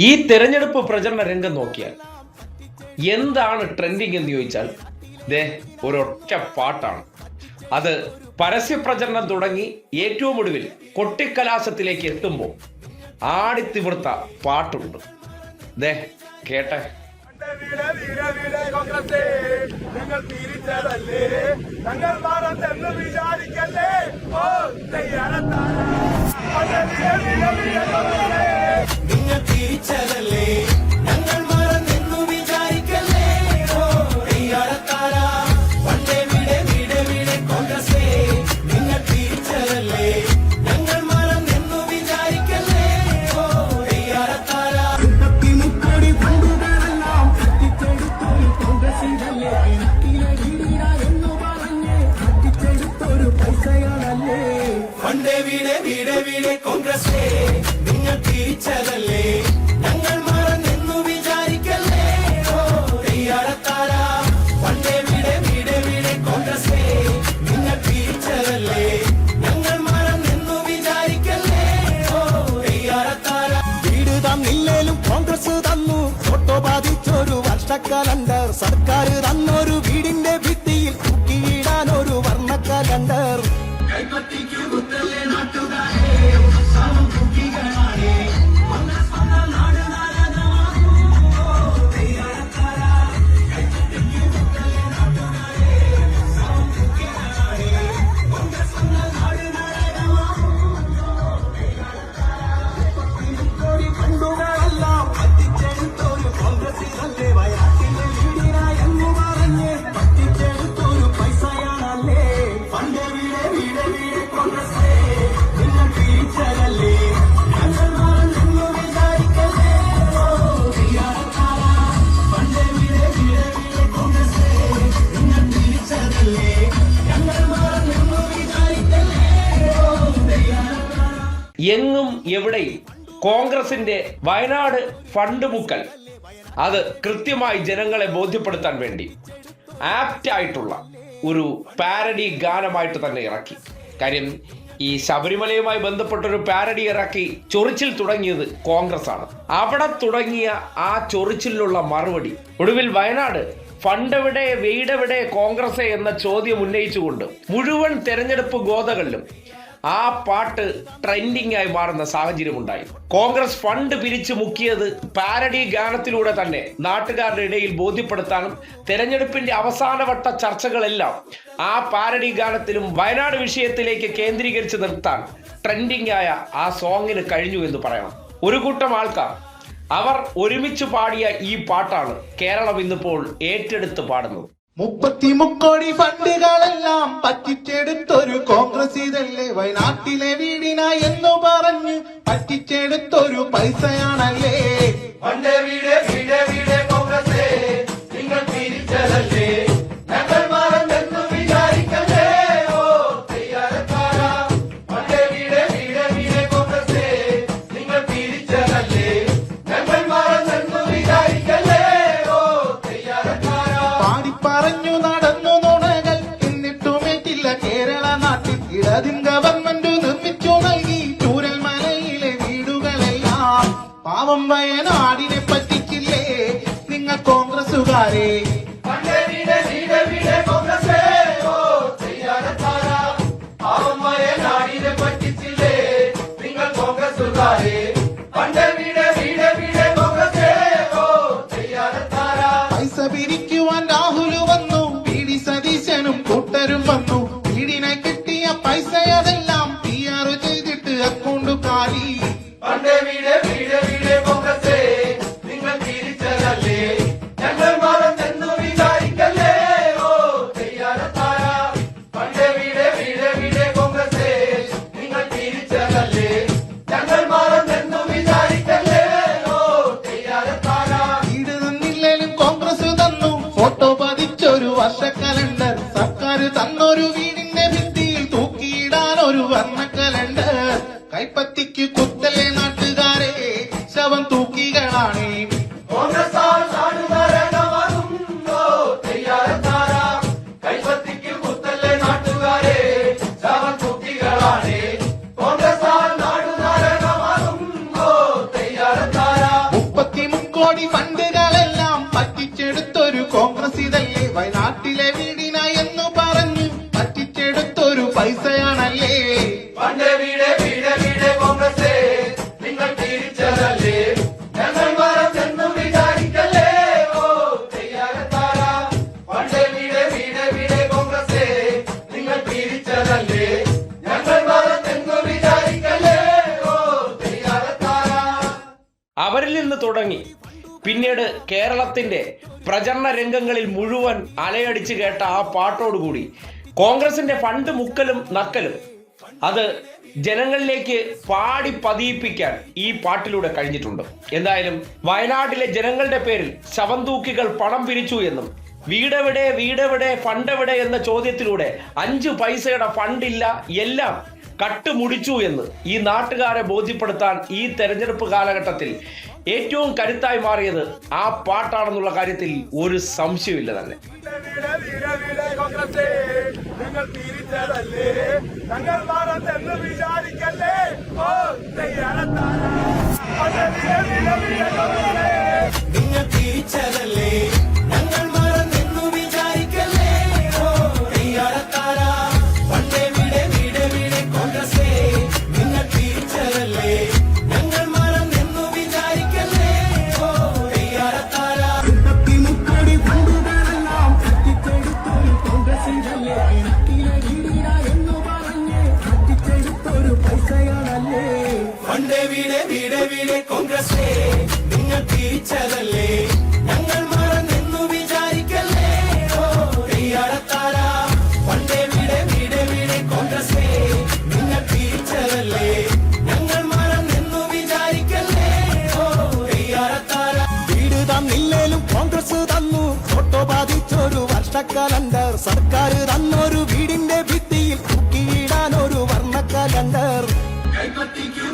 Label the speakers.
Speaker 1: ഈ തെരഞ്ഞെടുപ്പ് പ്രചരണ രംഗം നോക്കിയാൽ എന്താണ് ട്രെൻഡിങ് എന്ന് ചോദിച്ചാൽ ഒരൊറ്റ പാട്ടാണ്. അത് പരസ്യ പ്രചരണം തുടങ്ങി ഏറ്റവും ഒടുവിൽ കൊട്ടിക്കലാശത്തിലേക്ക് എത്തുമ്പോൾ ആടിത്തിമിർത്ത പാട്ടുണ്ട്. കേട്ടെ.
Speaker 2: കോൺഗ്രസ് നിങ്ങൾ തിരിച്ചതല്ലേ, ഞങ്ങൾ മറന്നെന്നു വിചാരിക്കല്ലേ. പണ്ടേ വീടെ വീടെ വീടെ കോൺഗ്രസ് നിങ്ങൾ തിരിച്ചതല്ലേ, ഞങ്ങൾ മറന്നെന്നു വിചാരിക്കല്ലേ. വീട് തന്നില്ലേലും കോൺഗ്രസ് തന്നു ഫോട്ടോ ബാധിച്ചൊരു വർഷ കലണ്ടർ. സർക്കാർ തന്നൊരു വീടിന്റെ ഭിത്തിയിൽ തൂക്കിയിടാൻ ഒരു വർണ്ണ കലണ്ടർ. കൈപ്പറ്റിക്കു കുത്തല്ലേ നാട്ടുകാരെ,
Speaker 1: എങ്ങും എവിടെയും കോൺഗ്രസിന്റെ വയനാട് ഫണ്ട് മുക്കൽ അത് കൃത്യമായി ജനങ്ങളെ ബോധ്യപ്പെടുത്താൻ വേണ്ടി ആപ്റ്റ് ആയിട്ടുള്ള ഒരു പാരഡി ഗാനമായിട്ട് തന്നെ ഇറക്കി. കാര്യം ഈ ശബരിമലയുമായി ബന്ധപ്പെട്ടൊരു പാരഡി ഇറക്കി ചൊറിച്ചിൽ തുടങ്ങിയത് കോൺഗ്രസ് ആണ്. അവിടെ തുടങ്ങിയ ആ ചൊറിച്ചിലുള്ള മറുപടി ഒടുവിൽ വയനാട് ഫണ്ടെവിടെ വീടെവിടെ കോൺഗ്രസ് എന്ന ചോദ്യം ഉന്നയിച്ചുകൊണ്ട് മുഴുവൻ തെരഞ്ഞെടുപ്പ് ഗോതകളിലും ആ പാട്ട് ട്രെൻഡിങ് ആയി മാറുന്ന സാഹചര്യമുണ്ടായി. കോൺഗ്രസ് ഫണ്ട് പിരിച്ചു മുക്കിയത് പാരഡി ഗാനത്തിലൂടെ തന്നെ നാട്ടുകാരുടെ ഇടയിൽ ബോധ്യപ്പെടുത്താനും തെരഞ്ഞെടുപ്പിന്റെ അവസാനവട്ട ചർച്ചകളെല്ലാം ആ പാരഡി ഗാനത്തിലും വയനാട് വിഷയത്തിലേക്ക് കേന്ദ്രീകരിച്ച് നിർത്താൻ ട്രെൻഡിങ് ആയ ആ സോങ്ങിന് കഴിഞ്ഞു എന്ന് പറയണം. ഒരു കൂട്ടം ആൾക്കാർ അവർ ഒരുമിച്ച് പാടിയ ഈ പാട്ടാണ് കേരളം ഇന്നിപ്പോൾ ഏറ്റെടുത്ത് പാടുന്നത്.
Speaker 2: 33 കോടി ഫണ്ടുകളെല്ലാം പറ്റിച്ചെടുത്തൊരു കോൺഗ്രസ് ഇതല്ലേ, വയനാട്ടിലെ വീടിന എന്ന് പറഞ്ഞ് പറ്റിച്ചെടുത്തൊരു പൈസയാണല്ലേ. പണ്ടേ വീട് വീട് വീട് കോൺഗ്രസ് നിങ്ങൾ തിരിച്ചതല്ലേ, ഞങ്ങൾ മറന്നെന്നു വിചാരിക്കല്ലേ. പണ്ടേ വീട് വീട് വീട് കോൺഗ്രസ് നിങ്ങൾ തിരിച്ചതല്ലേ, ഞങ്ങൾ മറന്നെന്നു വിചാരിക്കല്ലേ. പറഞ്ഞു നടന്നു നുണകൾ എന്നിട്ടുമേറ്റില്ല കേരള നാട്ടിൽ ഇടതിൻ ഗവൺമെന്റ് നിർമ്മിച്ചു നൽകി ചൂരൽമലയിലെ വീടുകളെല്ലാം. പാവം വയനാടിനെ പറ്റിച്ചില്ലേ നിങ്ങൾ കോൺഗ്രസുകാരെ. പാവം വയനാടിനെ പറ്റിച്ചില്ലേ നിങ്ങൾ കോൺഗ്രസുകാരെ. പൈസ പിരിക്കുവാൻ രാഹുല് വന്നു, പിടി സതീശനും കൂട്ടരും വന്നു. വീടിനെ കിട്ടിയ പൈസയതെല്ലാം PR ചെയ്തിട്ട് അക്കൗണ്ട് കാലി. പണ്ടേ വീട് വീട് വീട് കോൺഗ്രസ് നിങ്ങൾ തിരിച്ചതല്ലേ, ഞങ്ങൾ മറന്നെന്നു വിചാരിക്കല്ലേ. പണ്ടേ വീട് വീട് വീട് കോൺഗ്രസ് നിങ്ങൾ തിരിച്ചതല്ലേ, ഞങ്ങൾ മറന്നെന്നു വിചാരിക്കല്ലേ. വീട് തന്നില്ലേലും കോൺഗ്രസ് തന്നു ഫോട്ടോ പതിച്ചൊരു വർഷ കലണ്ടർ. സർക്കാർ തന്നൊരു വീടിന്റെ ഭിത്തിയിൽ തൂക്കിയിടാൻ ഒരു വർണ്ണ കലണ്ടർ. കൈപ്പത്തിക്ക് കുത്തലെ നാട്ടുകാരെ, ശവം തൂക്കികളാണേ. കൈപ്പത്തിക്ക് കുത്തലെ നാട്ടുകാരെ, ശവം തൂക്കികളാണേ.
Speaker 3: കോടി ഫണ്ടുകളെല്ലാം പറ്റിച്ചെടുത്തൊരു കോൺഗ്രസ് ഇതല്ലേ വയനാട്ടിലെ വീടിന എന്ന് പറഞ്ഞു പറ്റിച്ചെടുത്തൊരു പൈസയാണല്ലേ
Speaker 4: പണ്ട് വീട് വീട് വീട് കോൺഗ്രസ് നിങ്ങൾ തിരിച്ചതല്ലേ ഞങ്ങൾ മറന്നെന്നും വിചാരിക്കല്ലേ ഓ തയ്യാറത്താര പണ്ട് വീട് വീട് വീട് കോൺഗ്രസ് നിങ്ങൾ തിരിച്ചതല്ലേ ഞങ്ങൾ മറന്നെന്നും വിചാരിക്കല്ലേ ഓ തയ്യാറത്താര.
Speaker 1: അവരിൽ നിന്ന് തുടങ്ങി പിന്നീട് കേരളത്തിന്റെ പ്രചരണ രംഗങ്ങളിൽ മുഴുവൻ അലയടിച്ച് കേട്ട ആ പാട്ടോടുകൂടി കോൺഗ്രസിന്റെ ഫണ്ട് മുക്കലും നക്കലും അത് ജനങ്ങളിലേക്ക് പാടി പതിയിപ്പിക്കാൻ ഈ പാട്ടിലൂടെ കഴിഞ്ഞിട്ടുണ്ട്. എന്തായാലും വയനാട്ടിലെ ജനങ്ങളുടെ പേരിൽ ശവന്തൂക്കികൾ പണം പിരിച്ചു എന്നും വീടെവിടെ വീടെവിടെ ഫണ്ടെവിടെ എന്ന ചോദ്യത്തിലൂടെ 5 പൈസയുടെ ഫണ്ടില്ല എല്ലാം കട്ടുമുടിച്ചു എന്ന് ഈ നാട്ടുകാരെ ബോധ്യപ്പെടുത്താൻ ഈ തെരഞ്ഞെടുപ്പ് കാലഘട്ടത്തിൽ ഏറ്റവും കരുത്തായി മാറിയത് ആ പാട്ടാണെന്നുള്ള കാര്യത്തിൽ ഒരു സംശയമില്ല തന്നെ.
Speaker 5: നിങ്ങൾ തിരിച്ചതല്ലേ ഞങ്ങൾ മറന്നെന്ന് വിചാരിക്കല്ലേ ഓ
Speaker 2: നിങ്ങൾ തിരിച്ചതല്ലേ ഞങ്ങൾ മറന്നെന്നു വിചാരിക്കല്ലേ ഓ തയ്യാറത്താര പണ്ടേ വീട് വീട് വീട് കോൺഗ്രസേ നിങ്ങൾ തിരിച്ചതല്ലേ ഞങ്ങൾ മറന്നെന്നു വിചാരിക്കല്ലേ ഓ തയ്യാറത്താര മുക്കടി ഫണ്ടുകളെല്ലാം പറ്റിച്ചെടുത്തൊരു കോൺഗ്രസിനല്ലേ എന്ന് പറഞ്ഞ് പറ്റിച്ചെടുത്തൊരു പൈസയാണല്ലേ പണ്ടേ വീട് വീട് വീട് കോൺഗ്രസേ നിങ്ങൾ തിരിച്ചതല്ലേ ഞങ്ങൾ മറന്നെന്നു വിചാരിക്കല്ലേ ഓ തയ്യാറത്താര പണ്ടേ വീട് വീട് വീട് കോൺഗ്രസേ നിങ്ങൾ തിരിച്ചതല്ലേ ഞങ്ങൾ മറന്നെന്നു വിചാരിക്കല്ലേ ഓ തയ്യാറത്താര വീട് തന്നില്ലേലും കോൺഗ്രസ് തന്നു ഫോട്ടോ ബാധിച്ചൊരു വർഷക്കലണ്ടർ സർക്കാർ തന്നൊരു വീടിന്റെ ഭിത്തിയിൽ തൂക്കിയിടാൻ ഒരു വർണ്ണക്കലണ്ടർ
Speaker 4: കൈപ്പത്തിക്കു